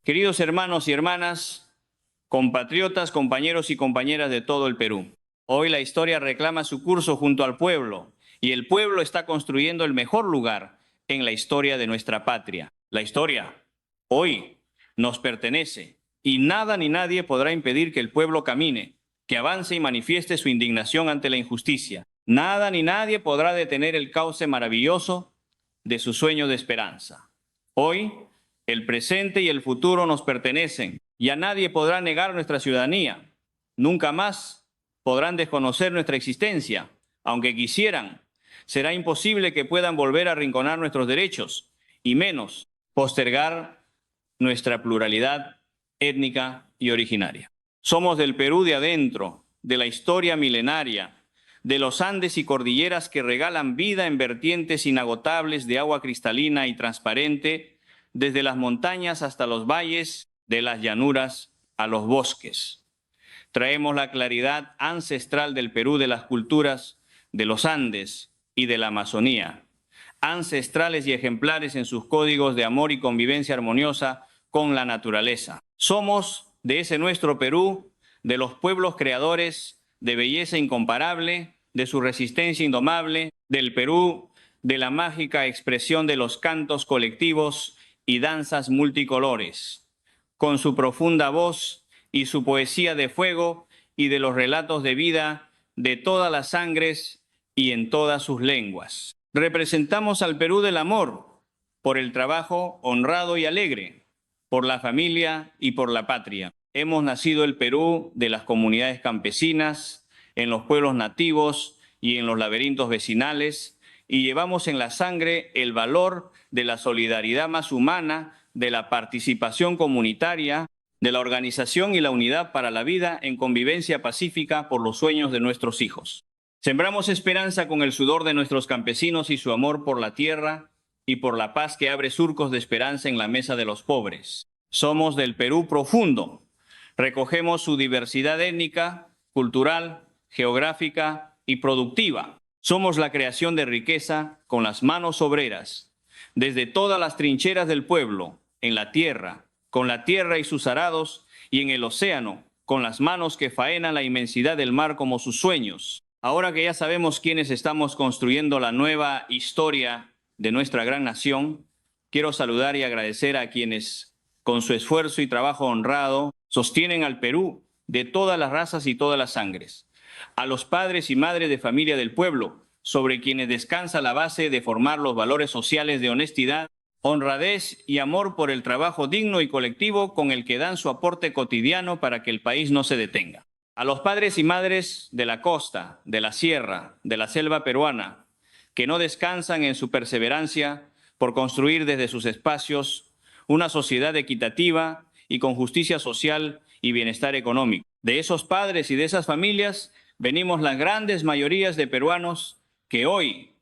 Queridos hermanos y hermanas, compatriotas, compañeros y compañeras de todo el Perú, hoy la historia reclama su curso junto al pueblo y el pueblo está construyendo el mejor lugar en la historia de nuestra patria. La historia hoy nos pertenece y nada ni nadie podrá impedir que el pueblo camine, que avance y manifieste su indignación ante la injusticia. Nada ni nadie podrá detener el cauce maravilloso de su sueño de esperanza. Hoy, el presente y el futuro nos pertenecen y a nadie podrá negar nuestra ciudadanía. Nunca más podrán desconocer nuestra existencia, aunque quisieran. Será imposible que puedan volver a arrinconar nuestros derechos y menos postergar nuestra pluralidad étnica y originaria. Somos del Perú de adentro, de la historia milenaria, de los Andes y cordilleras que regalan vida en vertientes inagotables de agua cristalina y transparente, desde las montañas hasta los valles, de las llanuras a los bosques. Traemos la claridad ancestral del Perú de las culturas de los Andes y de la Amazonía, ancestrales y ejemplares en sus códigos de amor y convivencia armoniosa con la naturaleza. Somos de ese nuestro Perú, de los pueblos creadores de belleza incomparable, de su resistencia indomable, del Perú, de la mágica expresión de los cantos colectivos y danzas multicolores, con su profunda voz y su poesía de fuego y de los relatos de vida de todas las sangres y en todas sus lenguas. Representamos al Perú del amor, por el trabajo honrado y alegre, por la familia y por la patria. Hemos nacido el Perú de las comunidades campesinas, en los pueblos nativos y en los laberintos vecinales, y llevamos en la sangre el valor de la solidaridad más humana, de la participación comunitaria, de la organización y la unidad para la vida en convivencia pacífica por los sueños de nuestros hijos. Sembramos esperanza con el sudor de nuestros campesinos y su amor por la tierra y por la paz que abre surcos de esperanza en la mesa de los pobres. Somos del Perú profundo. Recogemos su diversidad étnica, cultural, geográfica y productiva. Somos la creación de riqueza con las manos obreras, desde todas las trincheras del pueblo, en la tierra, con la tierra y sus arados, y en el océano, con las manos que faenan la inmensidad del mar como sus sueños. Ahora que ya sabemos quiénes estamos construyendo la nueva historia de nuestra gran nación, quiero saludar y agradecer a quienes, con su esfuerzo y trabajo honrado, sostienen al Perú de todas las razas y todas las sangres. A los padres y madres de familia del pueblo, sobre quienes descansa la base de formar los valores sociales de honestidad, honradez y amor por el trabajo digno y colectivo con el que dan su aporte cotidiano para que el país no se detenga. A los padres y madres de la costa, de la sierra, de la selva peruana, que no descansan en su perseverancia por construir desde sus espacios una sociedad equitativa y con justicia social y bienestar económico. De esos padres y de esas familias venimos las grandes mayorías de peruanos que hoy,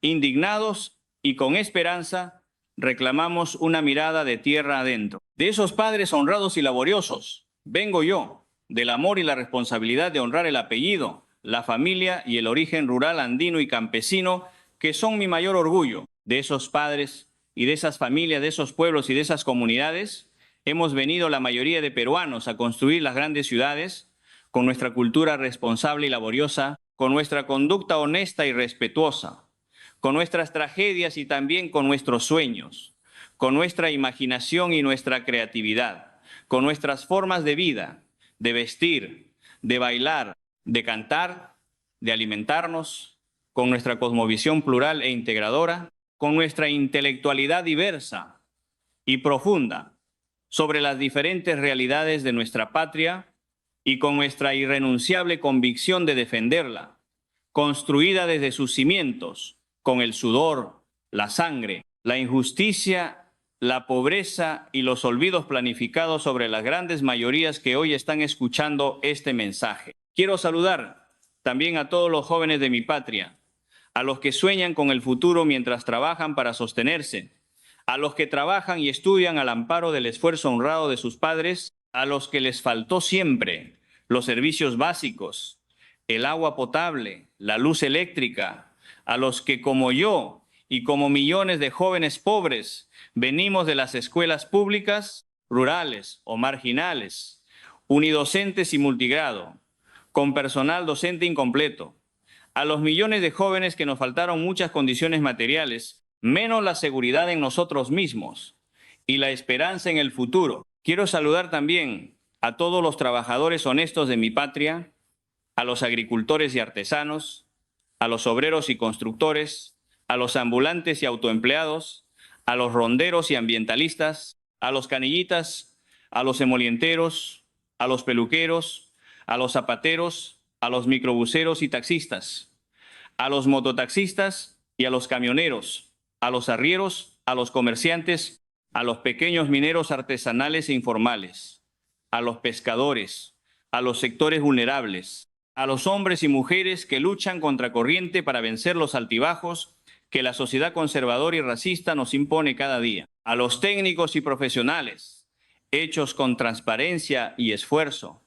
indignados y con esperanza, reclamamos una mirada de tierra adentro. De esos padres honrados y laboriosos vengo yo, del amor y la responsabilidad de honrar el apellido, la familia y el origen rural andino y campesino, que son mi mayor orgullo. De esos padres y de esas familias, de esos pueblos y de esas comunidades, hemos venido la mayoría de peruanos a construir las grandes ciudades con nuestra cultura responsable y laboriosa, con nuestra conducta honesta y respetuosa, con nuestras tragedias y también con nuestros sueños, con nuestra imaginación y nuestra creatividad, con nuestras formas de vida, de vestir, de bailar, de cantar, de alimentarnos, con nuestra cosmovisión plural e integradora, con nuestra intelectualidad diversa y profunda sobre las diferentes realidades de nuestra patria y con nuestra irrenunciable convicción de defenderla, construida desde sus cimientos, con el sudor, la sangre, la injusticia, la pobreza y los olvidos planificados sobre las grandes mayorías que hoy están escuchando este mensaje. Quiero saludar también a todos los jóvenes de mi patria, a los que sueñan con el futuro mientras trabajan para sostenerse, a los que trabajan y estudian al amparo del esfuerzo honrado de sus padres, a los que les faltó siempre los servicios básicos, el agua potable, la luz eléctrica, a los que como yo y como millones de jóvenes pobres venimos de las escuelas públicas, rurales o marginales, unidocentes y multigrado, con personal docente incompleto, a los millones de jóvenes que nos faltaron muchas condiciones materiales, menos la seguridad en nosotros mismos y la esperanza en el futuro. Quiero saludar también a todos los trabajadores honestos de mi patria, a los agricultores y artesanos, a los obreros y constructores, a los ambulantes y autoempleados, a los ronderos y ambientalistas, a los canillitas, a los emolienteros, a los peluqueros, a los zapateros, a los microbuseros y taxistas, a los mototaxistas y a los camioneros, a los arrieros, a los comerciantes, a los pequeños mineros artesanales e informales, a los pescadores, a los sectores vulnerables, a los hombres y mujeres que luchan contra corriente para vencer los altibajos que la sociedad conservadora y racista nos impone cada día, a los técnicos y profesionales, hechos con transparencia y esfuerzo,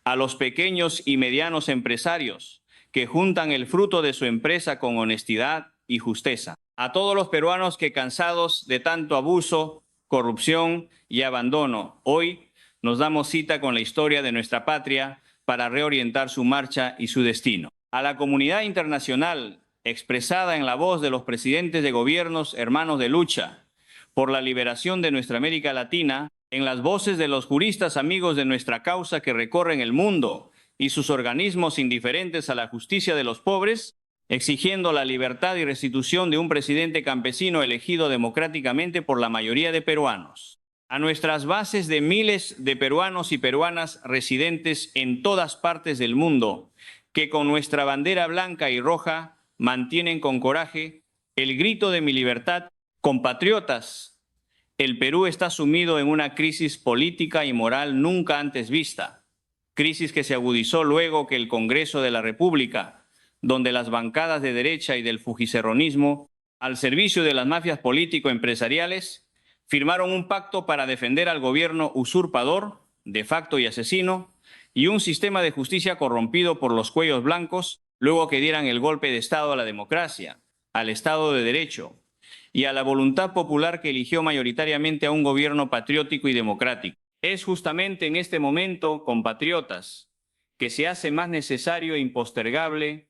a los pequeños y medianos empresarios que juntan el fruto de su empresa con honestidad y justeza, a todos los peruanos que, cansados de tanto abuso, corrupción y abandono, hoy nos damos cita con la historia de nuestra patria para reorientar su marcha y su destino. A la comunidad internacional, expresada en la voz de los presidentes de gobiernos hermanos de lucha por la liberación de nuestra América Latina, en las voces de los juristas amigos de nuestra causa que recorren el mundo y sus organismos indiferentes a la justicia de los pobres, exigiendo la libertad y restitución de un presidente campesino elegido democráticamente por la mayoría de peruanos. A nuestras bases de miles de peruanos y peruanas residentes en todas partes del mundo, que con nuestra bandera blanca y roja mantienen con coraje el grito de mi libertad, compatriotas, el Perú está sumido en una crisis política y moral nunca antes vista, crisis que se agudizó luego que el Congreso de la República, donde las bancadas de derecha y del fujicerronismo, al servicio de las mafias político-empresariales, firmaron un pacto para defender al gobierno usurpador, de facto y asesino, y un sistema de justicia corrompido por los cuellos blancos, luego que dieran el golpe de Estado a la democracia, al Estado de Derecho y a la voluntad popular que eligió mayoritariamente a un gobierno patriótico y democrático. Es justamente en este momento, compatriotas, que se hace más necesario e impostergable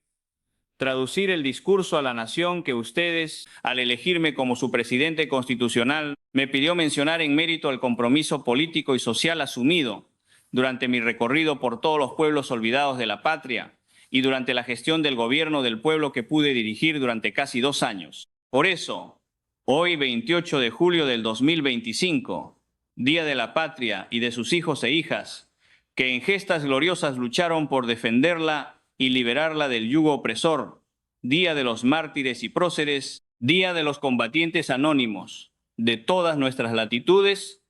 traducir el discurso a la nación que ustedes, al elegirme como su presidente constitucional, me pidió mencionar en mérito al compromiso político y social asumido durante mi recorrido por todos los pueblos olvidados de la patria y durante la gestión del gobierno del pueblo que pude dirigir durante casi 2 años. Por eso, hoy 28 de julio del 2025, Día de la Patria y de sus hijos e hijas, que en gestas gloriosas lucharon por defenderla y liberarla del yugo opresor, Día de los mártires y próceres, Día de los combatientes anónimos, de todas nuestras latitudes,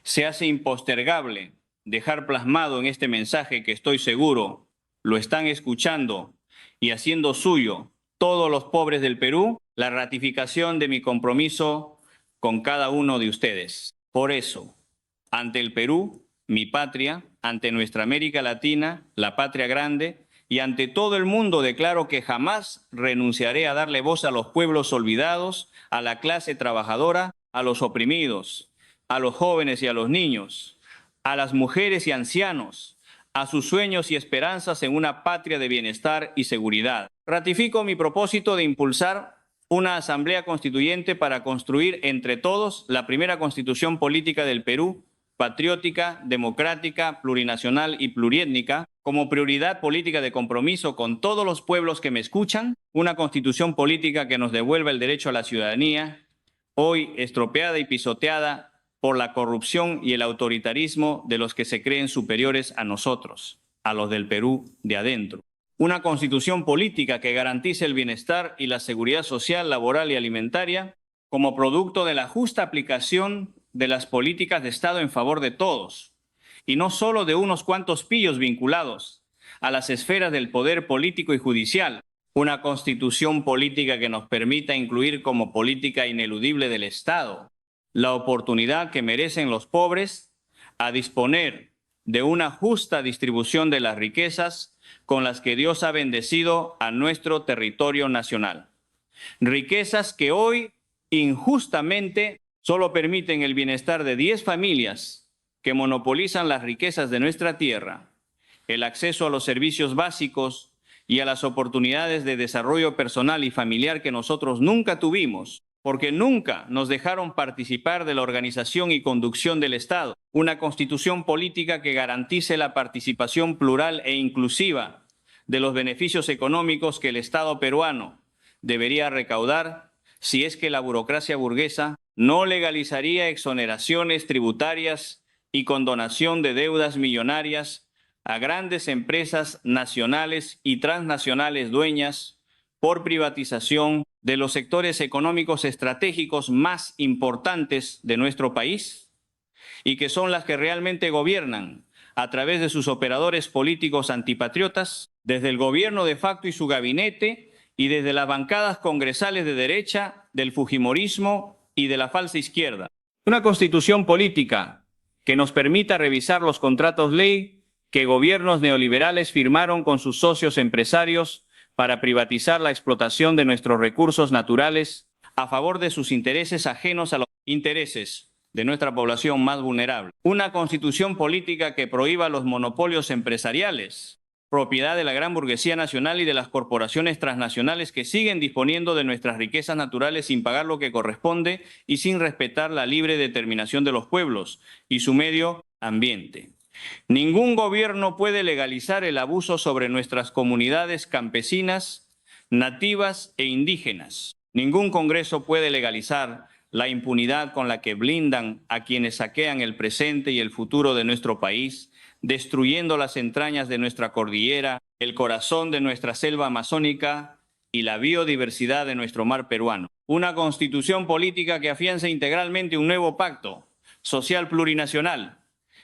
se hace impostergable dejar plasmado en este mensaje que estoy seguro lo están escuchando y haciendo suyo todos los pobres del Perú, la ratificación de mi compromiso con cada uno de ustedes. Por eso, ante el Perú, mi patria, ante nuestra América Latina, la patria grande, y ante todo el mundo declaro que jamás renunciaré a darle voz a los pueblos olvidados, a la clase trabajadora, a los oprimidos, a los jóvenes y a los niños, a las mujeres y ancianos, a sus sueños y esperanzas en una patria de bienestar y seguridad. Ratifico mi propósito de impulsar una asamblea constituyente para construir entre todos la primera constitución política del Perú, patriótica, democrática, plurinacional y pluriétnica, como prioridad política de compromiso con todos los pueblos que me escuchan, una constitución política que nos devuelva el derecho a la ciudadanía, hoy estropeada y pisoteada por la corrupción y el autoritarismo de los que se creen superiores a nosotros, a los del Perú de adentro. Una constitución política que garantice el bienestar y la seguridad social, laboral y alimentaria como producto de la justa aplicación de las políticas de Estado en favor de todos, y no solo de unos cuantos pillos vinculados a las esferas del poder político y judicial. Una constitución política que nos permita incluir como política ineludible del Estado la oportunidad que merecen los pobres a disponer de una justa distribución de las riquezas con las que Dios ha bendecido a nuestro territorio nacional. Riquezas que hoy injustamente solo permiten el bienestar de 10 familias que monopolizan las riquezas de nuestra tierra, el acceso a los servicios básicos y a las oportunidades de desarrollo personal y familiar que nosotros nunca tuvimos, porque nunca nos dejaron participar de la organización y conducción del Estado. Una constitución política que garantice la participación plural e inclusiva de los beneficios económicos que el Estado peruano debería recaudar si es que la burocracia burguesa no legalizaría exoneraciones tributarias y condonación de deudas millonarias a grandes empresas nacionales y transnacionales dueñas por privatización de los sectores económicos estratégicos más importantes de nuestro país y que son las que realmente gobiernan a través de sus operadores políticos antipatriotas, desde el gobierno de facto y su gabinete y desde las bancadas congresales de derecha, del fujimorismo y de la falsa izquierda. Una constitución política que nos permita revisar los contratos ley que gobiernos neoliberales firmaron con sus socios empresarios para privatizar la explotación de nuestros recursos naturales a favor de sus intereses ajenos a los intereses de nuestra población más vulnerable. Una constitución política que prohíba los monopolios empresariales, propiedad de la gran burguesía nacional y de las corporaciones transnacionales que siguen disponiendo de nuestras riquezas naturales sin pagar lo que corresponde y sin respetar la libre determinación de los pueblos y su medio ambiente. Ningún gobierno puede legalizar el abuso sobre nuestras comunidades campesinas, nativas e indígenas. Ningún Congreso puede legalizar la impunidad con la que blindan a quienes saquean el presente y el futuro de nuestro país, destruyendo las entrañas de nuestra cordillera, el corazón de nuestra selva amazónica y la biodiversidad de nuestro mar peruano. Una constitución política que afiance integralmente un nuevo pacto social plurinacional,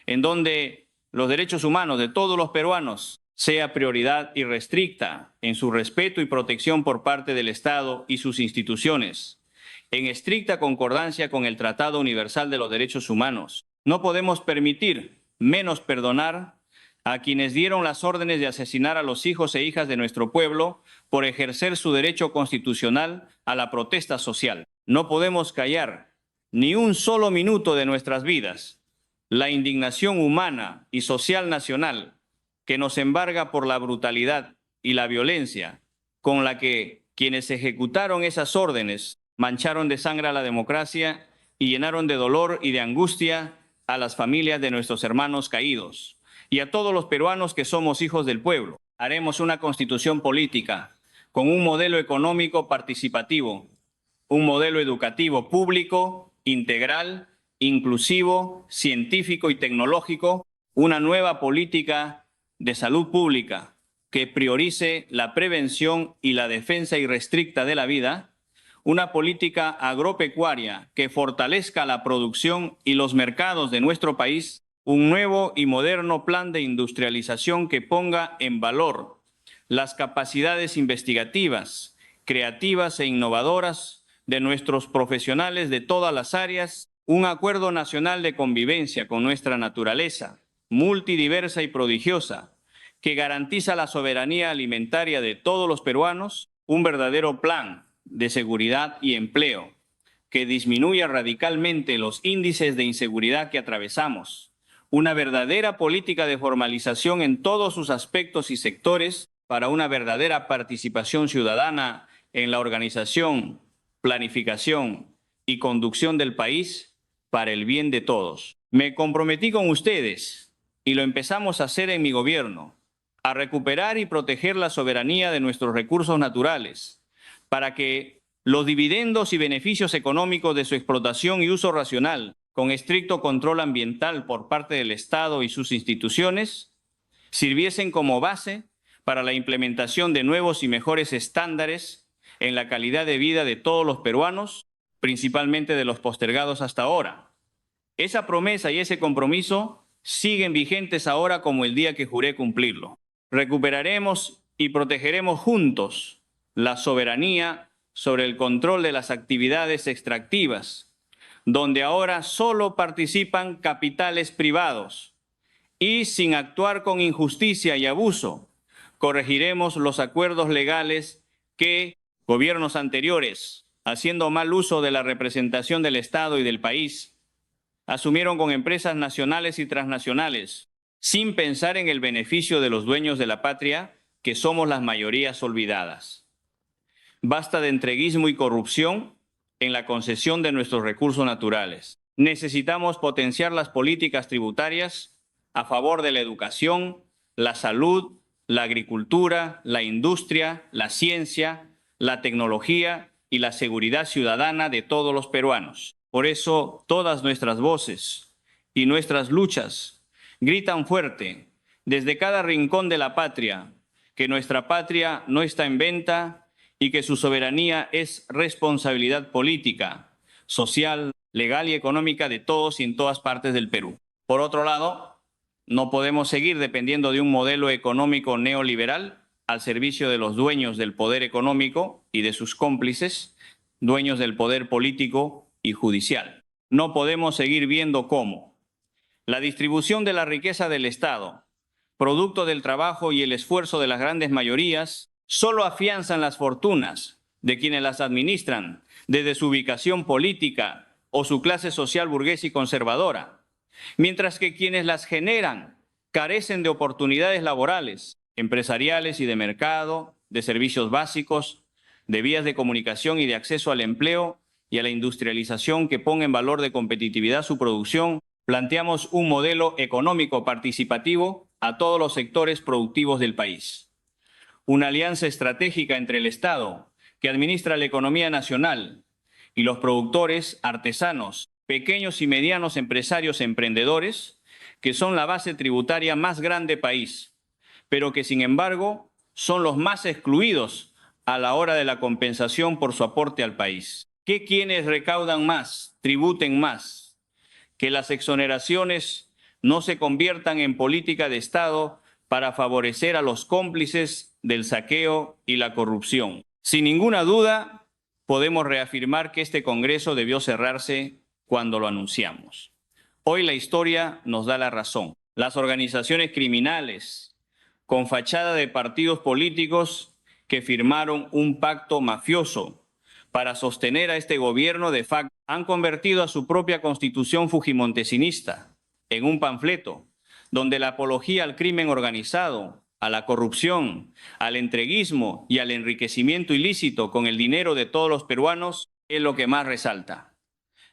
en donde los derechos humanos de todos los peruanos sea prioridad irrestricta en su respeto y protección por parte del Estado y sus instituciones, en estricta concordancia con el Tratado Universal de los Derechos Humanos. No podemos permitir menos perdonar a quienes dieron las órdenes de asesinar a los hijos e hijas de nuestro pueblo por ejercer su derecho constitucional a la protesta social. No podemos callar ni un solo minuto de nuestras vidas la indignación humana y social nacional que nos embarga por la brutalidad y la violencia con la que quienes ejecutaron esas órdenes mancharon de sangre a la democracia y llenaron de dolor y de angustia a las familias de nuestros hermanos caídos y a todos los peruanos que somos hijos del pueblo. Haremos una constitución política con un modelo económico participativo, un modelo educativo público, integral, inclusivo, científico y tecnológico, una nueva política de salud pública que priorice la prevención y la defensa irrestricta de la vida, una política agropecuaria que fortalezca la producción y los mercados de nuestro país, un nuevo y moderno plan de industrialización que ponga en valor las capacidades investigativas, creativas e innovadoras de nuestros profesionales de todas las áreas, un acuerdo nacional de convivencia con nuestra naturaleza, multidiversa y prodigiosa, que garantiza la soberanía alimentaria de todos los peruanos, un verdadero plan de seguridad y empleo, que disminuya radicalmente los índices de inseguridad que atravesamos, una verdadera política de formalización en todos sus aspectos y sectores para una verdadera participación ciudadana en la organización, planificación y conducción del país para el bien de todos. Me comprometí con ustedes, y lo empezamos a hacer en mi gobierno, a recuperar y proteger la soberanía de nuestros recursos naturales, para que los dividendos y beneficios económicos de su explotación y uso racional, con estricto control ambiental por parte del Estado y sus instituciones, sirviesen como base para la implementación de nuevos y mejores estándares en la calidad de vida de todos los peruanos, principalmente de los postergados hasta ahora. Esa promesa y ese compromiso siguen vigentes ahora como el día que juré cumplirlo. Recuperaremos y protegeremos juntos la soberanía sobre el control de las actividades extractivas, donde ahora solo participan capitales privados, y sin actuar con injusticia y abuso, corregiremos los acuerdos legales que gobiernos anteriores, haciendo mal uso de la representación del Estado y del país, Asumieron con empresas nacionales y transnacionales, sin pensar en el beneficio de los dueños de la patria, que somos las mayorías olvidadas. Basta de entreguismo y corrupción en la concesión de nuestros recursos naturales. Necesitamos potenciar las políticas tributarias a favor de la educación, la salud, la agricultura, la industria, la ciencia, la tecnología y la seguridad ciudadana de todos los peruanos. Por eso, todas nuestras voces y nuestras luchas gritan fuerte desde cada rincón de la patria que nuestra patria no está en venta y que su soberanía es responsabilidad política, social, legal y económica de todos y en todas partes del Perú. Por otro lado, no podemos seguir dependiendo de un modelo económico neoliberal al servicio de los dueños del poder económico y de sus cómplices, dueños del poder político y judicial. No podemos seguir viendo cómo la distribución de la riqueza del Estado, producto del trabajo y el esfuerzo de las grandes mayorías, solo afianzan las fortunas de quienes las administran desde su ubicación política o su clase social burguesa y conservadora, mientras que quienes las generan carecen de oportunidades laborales, empresariales y de mercado, de servicios básicos, de vías de comunicación y de acceso al empleo y a la industrialización que ponga en valor de competitividad su producción. Planteamos un modelo económico participativo a todos los sectores productivos del país. Una alianza estratégica entre el Estado, que administra la economía nacional, y los productores, artesanos, pequeños y medianos empresarios emprendedores, que son la base tributaria más grande del país, pero que sin embargo son los más excluidos a la hora de la compensación por su aporte al país. Que quienes recaudan más, tributen más, que las exoneraciones no se conviertan en política de Estado para favorecer a los cómplices del saqueo y la corrupción. Sin ninguna duda, podemos reafirmar que este Congreso debió cerrarse cuando lo anunciamos. Hoy la historia nos da la razón. Las organizaciones criminales, con fachada de partidos políticos que firmaron un pacto mafioso para sostener a este gobierno de facto, han convertido a su propia constitución fujimontesinista en un panfleto donde la apología al crimen organizado, a la corrupción, al entreguismo y al enriquecimiento ilícito con el dinero de todos los peruanos es lo que más resalta.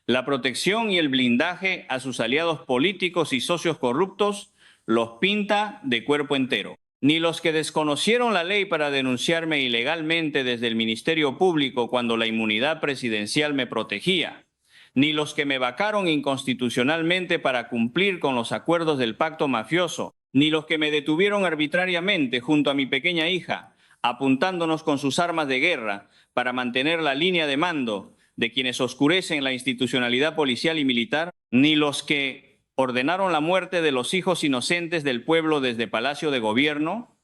La protección y el blindaje a sus aliados políticos y socios corruptos los pinta de cuerpo entero. Ni los que desconocieron la ley para denunciarme ilegalmente desde el Ministerio Público cuando la inmunidad presidencial me protegía, ni los que me vacaron inconstitucionalmente para cumplir con los acuerdos del pacto mafioso, ni los que me detuvieron arbitrariamente junto a mi pequeña hija, apuntándonos con sus armas de guerra para mantener la línea de mando de quienes oscurecen la institucionalidad policial y militar, ni los que ordenaron la muerte de los hijos inocentes del pueblo desde Palacio de Gobierno,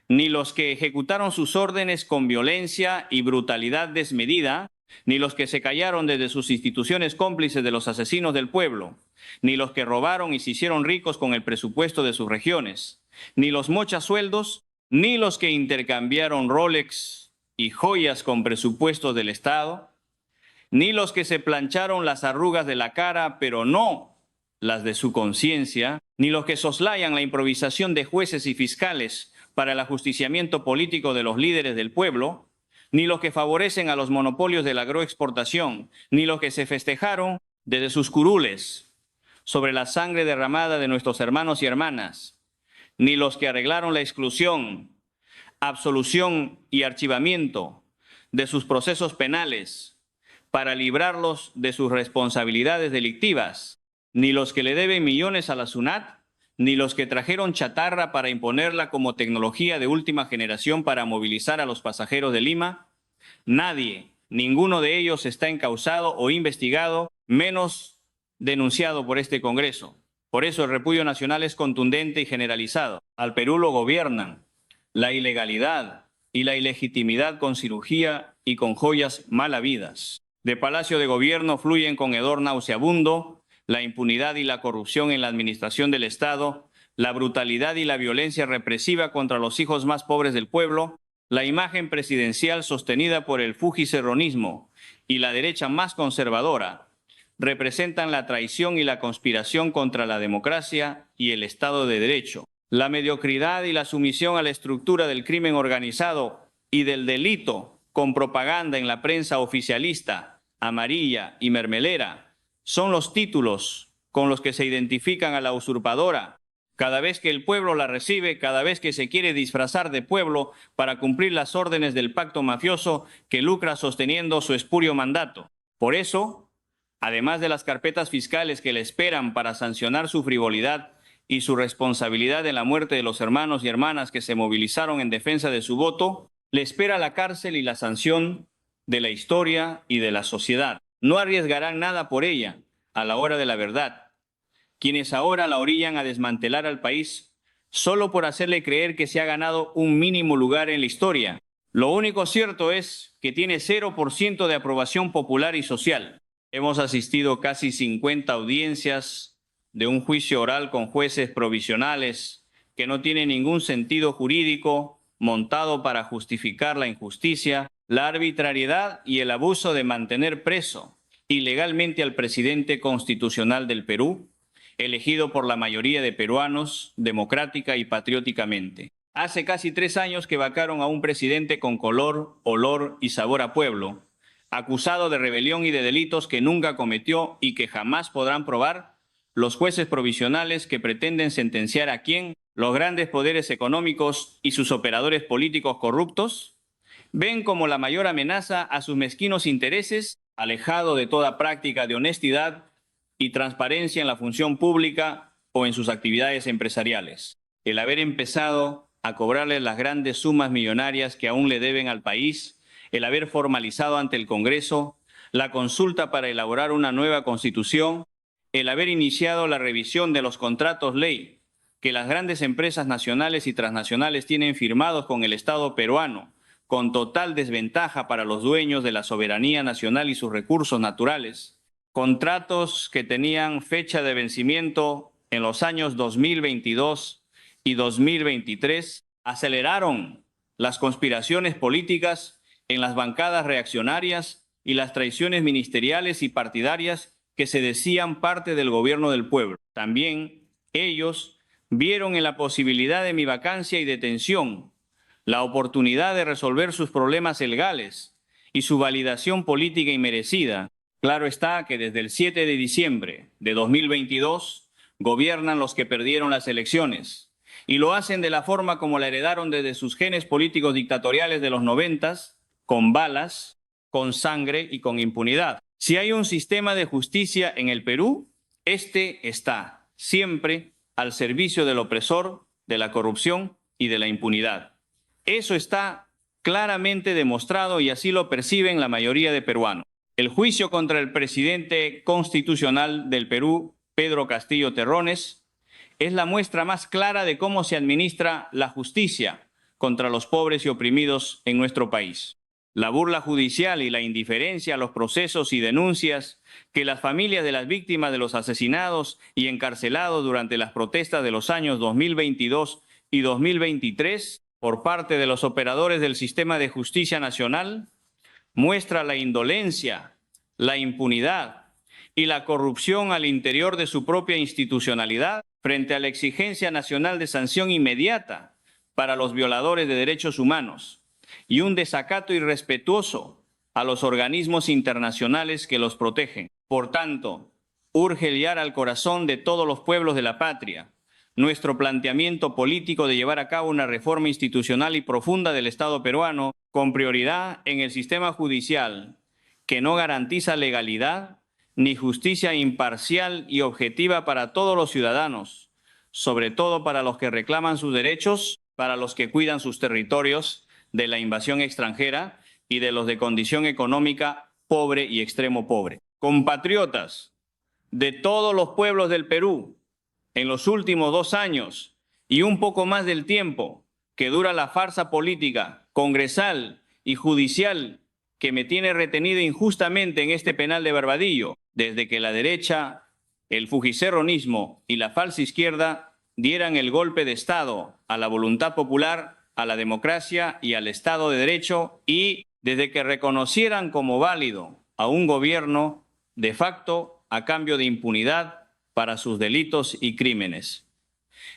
ni los que ejecutaron sus órdenes con violencia y brutalidad desmedida, ni los que se callaron desde sus instituciones cómplices de los asesinos del pueblo, ni los que robaron y se hicieron ricos con el presupuesto de sus regiones, ni los mochasueldos, ni los que intercambiaron Rolex y joyas con presupuestos del Estado, ni los que se plancharon las arrugas de la cara, pero no las de su conciencia, ni los que soslayan la improvisación de jueces y fiscales para el ajusticiamiento político de los líderes del pueblo, ni los que favorecen a los monopolios de la agroexportación, ni los que se festejaron desde sus curules sobre la sangre derramada de nuestros hermanos y hermanas, ni los que arreglaron la exclusión, absolución y archivamiento de sus procesos penales para librarlos de sus responsabilidades delictivas, ni los que le deben millones a la SUNAT, ni los que trajeron chatarra para imponerla como tecnología de última generación para movilizar a los pasajeros de Lima. Nadie, ninguno de ellos está encausado o investigado, menos denunciado por este Congreso. Por eso el repudio nacional es contundente y generalizado. Al Perú lo gobiernan la ilegalidad y la ilegitimidad con cirugía y con joyas mal habidas. De Palacio de Gobierno fluyen con hedor nauseabundo la impunidad y la corrupción en la administración del Estado, la brutalidad y la violencia represiva contra los hijos más pobres del pueblo, la imagen presidencial sostenida por el fujicerronismo y la derecha más conservadora, representan la traición y la conspiración contra la democracia y el Estado de Derecho. La mediocridad y la sumisión a la estructura del crimen organizado y del delito con propaganda en la prensa oficialista, amarilla y mermelera son los títulos con los que se identifican a la usurpadora. Cada vez que el pueblo la recibe, cada vez que se quiere disfrazar de pueblo para cumplir las órdenes del pacto mafioso que lucra sosteniendo su espurio mandato. Por eso, además de las carpetas fiscales que le esperan para sancionar su frivolidad y su responsabilidad en la muerte de los hermanos y hermanas que se movilizaron en defensa de su voto, le espera la cárcel y la sanción de la historia y de la sociedad. No arriesgarán nada por ella a la hora de la verdad. Quienes ahora la orillan a desmantelar al país solo por hacerle creer que se ha ganado un mínimo lugar en la historia. Lo único cierto es que tiene 0% de aprobación popular y social. Hemos asistido casi 50 audiencias de un juicio oral con jueces provisionales que no tiene ningún sentido jurídico, montado para justificar la injusticia, la arbitrariedad y el abuso de mantener preso ilegalmente al presidente constitucional del Perú, elegido por la mayoría de peruanos democrática y patrióticamente. Hace casi 3 años que vacaron a un presidente con color, olor y sabor a pueblo, acusado de rebelión y de delitos que nunca cometió y que jamás podrán probar los jueces provisionales que pretenden sentenciar a quién, los grandes poderes económicos y sus operadores políticos corruptos, ven como la mayor amenaza a sus mezquinos intereses, alejado de toda práctica de honestidad y transparencia en la función pública o en sus actividades empresariales. El haber empezado a cobrarle las grandes sumas millonarias que aún le deben al país, el haber formalizado ante el Congreso la consulta para elaborar una nueva constitución, el haber iniciado la revisión de los contratos ley que las grandes empresas nacionales y transnacionales tienen firmados con el Estado peruano, con total desventaja para los dueños de la soberanía nacional y sus recursos naturales, contratos que tenían fecha de vencimiento en los años 2022 y 2023, aceleraron las conspiraciones políticas en las bancadas reaccionarias y las traiciones ministeriales y partidarias que se decían parte del gobierno del pueblo. También ellos vieron en la posibilidad de mi vacancia y detención la oportunidad de resolver sus problemas legales y su validación política inmerecida. Claro está que desde el 7 de diciembre de 2022 gobiernan los que perdieron las elecciones y lo hacen de la forma como la heredaron desde sus genes políticos dictatoriales de los 90s, con balas, con sangre y con impunidad. Si hay un sistema de justicia en el Perú, este está siempre al servicio del opresor, de la corrupción y de la impunidad. Eso está claramente demostrado y así lo perciben la mayoría de peruanos. El juicio contra el presidente constitucional del Perú, Pedro Castillo Terrones, es la muestra más clara de cómo se administra la justicia contra los pobres y oprimidos en nuestro país. La burla judicial y la indiferencia a los procesos y denuncias que las familias de las víctimas de los asesinados y encarcelados durante las protestas de los años 2022 y 2023 por parte de los operadores del sistema de justicia nacional muestra la indolencia, la impunidad y la corrupción al interior de su propia institucionalidad frente a la exigencia nacional de sanción inmediata para los violadores de derechos humanos y un desacato irrespetuoso a los organismos internacionales que los protegen. Por tanto, urge guiar al corazón de todos los pueblos de la patria nuestro planteamiento político de llevar a cabo una reforma institucional y profunda del Estado peruano con prioridad en el sistema judicial que no garantiza legalidad ni justicia imparcial y objetiva para todos los ciudadanos, sobre todo para los que reclaman sus derechos, para los que cuidan sus territorios de la invasión extranjera y de los de condición económica pobre y extremo pobre. Compatriotas de todos los pueblos del Perú, en los últimos 2 años y un poco más del tiempo que dura la farsa política, congresal y judicial que me tiene retenido injustamente en este penal de Barbadillo, desde que la derecha, el fujicerronismo y la falsa izquierda dieran el golpe de Estado a la voluntad popular, a la democracia y al Estado de Derecho, y desde que reconocieran como válido a un gobierno de facto a cambio de impunidad para sus delitos y crímenes.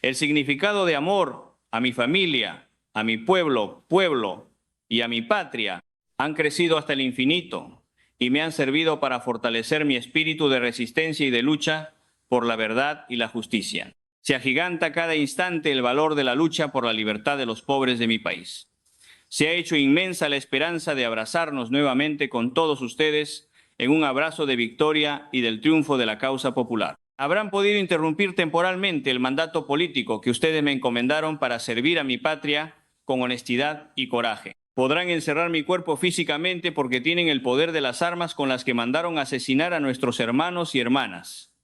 El significado de amor a mi familia, a mi pueblo y a mi patria han crecido hasta el infinito y me han servido para fortalecer mi espíritu de resistencia y de lucha por la verdad y la justicia. Se agiganta cada instante el valor de la lucha por la libertad de los pobres de mi país. Se ha hecho inmensa la esperanza de abrazarnos nuevamente con todos ustedes en un abrazo de victoria y del triunfo de la causa popular. Habrán podido interrumpir temporalmente el mandato político que ustedes me encomendaron para servir a mi patria con honestidad y coraje. Podrán encerrar mi cuerpo físicamente porque tienen el poder de las armas con las que mandaron asesinar a nuestros hermanos y hermanas.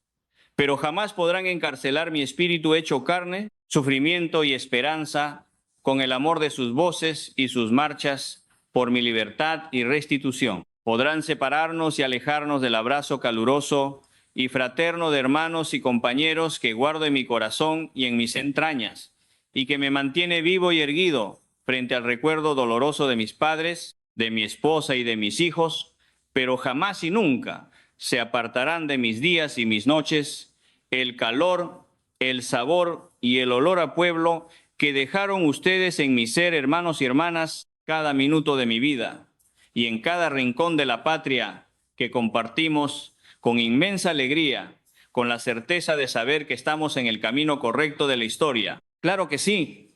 Pero jamás podrán encarcelar mi espíritu hecho carne, sufrimiento y esperanza con el amor de sus voces y sus marchas por mi libertad y restitución. Podrán separarnos y alejarnos del abrazo caluroso y fraterno de hermanos y compañeros que guardo en mi corazón y en mis entrañas, y que me mantiene vivo y erguido frente al recuerdo doloroso de mis padres, de mi esposa y de mis hijos, pero jamás y nunca se apartarán de mis días y mis noches el calor, el sabor y el olor a pueblo que dejaron ustedes en mi ser, hermanos y hermanas, cada minuto de mi vida y en cada rincón de la patria que compartimos con inmensa alegría, con la certeza de saber que estamos en el camino correcto de la historia. Claro que sí,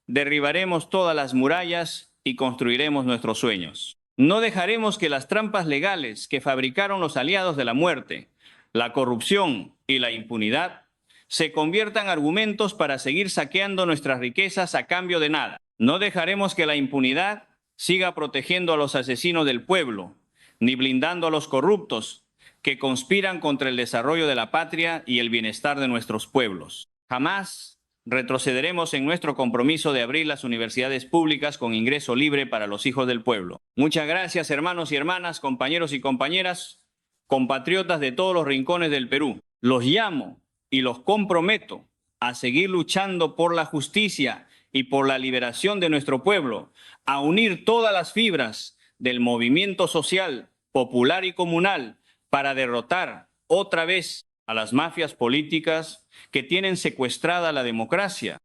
derribaremos todas las murallas y construiremos nuestros sueños. No dejaremos que las trampas legales que fabricaron los aliados de la muerte, la corrupción y la impunidad se conviertan en argumentos para seguir saqueando nuestras riquezas a cambio de nada. No dejaremos que la impunidad siga protegiendo a los asesinos del pueblo, ni blindando a los corruptos que conspiran contra el desarrollo de la patria y el bienestar de nuestros pueblos. Jamás retrocederemos en nuestro compromiso de abrir las universidades públicas con ingreso libre para los hijos del pueblo. Muchas gracias, hermanos y hermanas, compañeros y compañeras, compatriotas de todos los rincones del Perú. Los llamo y los comprometo a seguir luchando por la justicia y por la liberación de nuestro pueblo, a unir todas las fibras del movimiento social, popular y comunal para derrotar otra vez a las mafias políticas que tienen secuestrada la democracia.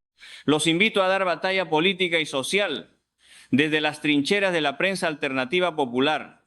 Los invito a dar batalla política y social desde las trincheras de la prensa alternativa popular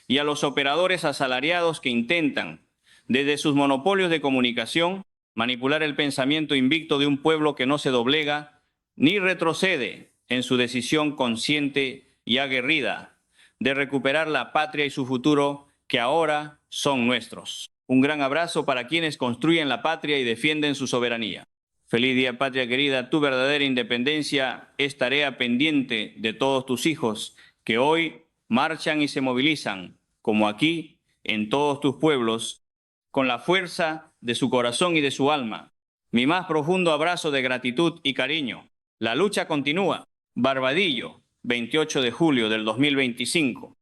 y a los operadores asalariados que intentan, desde sus monopolios de comunicación, manipular el pensamiento invicto de un pueblo que no se doblega ni retrocede en su decisión consciente y aguerrida de recuperar la patria y su futuro que ahora son nuestros. Un gran abrazo para quienes construyen la patria y defienden su soberanía. Feliz día, patria querida. Tu verdadera independencia es tarea pendiente de todos tus hijos que hoy marchan y se movilizan, como aquí, en todos tus pueblos, con la fuerza de su corazón y de su alma. Mi más profundo abrazo de gratitud y cariño. La lucha continúa. Barbadillo, 28 de julio del 2025.